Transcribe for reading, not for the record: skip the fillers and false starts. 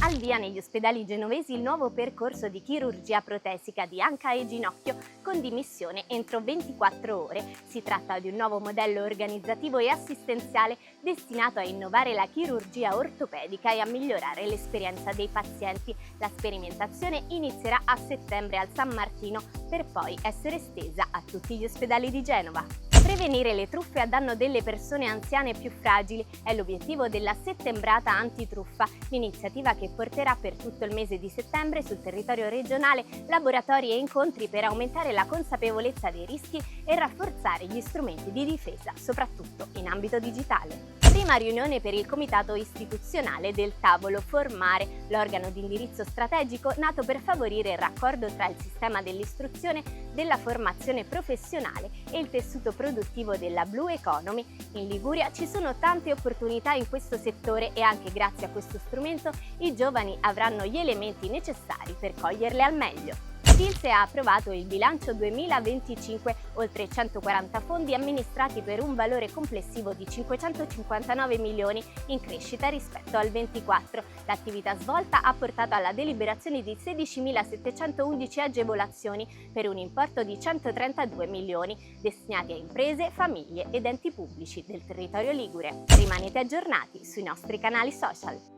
Al via negli ospedali genovesi il nuovo percorso di chirurgia protesica di anca e ginocchio con dimissione entro 24 ore. Si tratta di un nuovo modello organizzativo e assistenziale destinato a innovare la chirurgia ortopedica e a migliorare l'esperienza dei pazienti. La sperimentazione inizierà a settembre al San Martino per poi essere estesa a tutti gli ospedali di Genova. Prevenire le truffe a danno delle persone anziane più fragili è l'obiettivo della Settembrata Antitruffa, l'iniziativa che porterà per tutto il mese di settembre sul territorio regionale laboratori e incontri per aumentare la consapevolezza dei rischi e rafforzare gli strumenti di difesa, soprattutto in ambito digitale. Prima riunione per il comitato istituzionale del tavolo Formare, l'organo di indirizzo strategico nato per favorire il raccordo tra il sistema dell'istruzione, della formazione professionale e il tessuto produttivo della Blue Economy. In Liguria ci sono tante opportunità in questo settore e anche grazie a questo strumento i giovani avranno gli elementi necessari per coglierle al meglio. Silse ha approvato il bilancio 2025, oltre 140 fondi amministrati per un valore complessivo di 559 milioni in crescita rispetto al 24. L'attività svolta ha portato alla deliberazione di 16.711 agevolazioni per un importo di 132 milioni destinati a imprese, famiglie ed enti pubblici del territorio ligure. Rimanete aggiornati sui nostri canali social.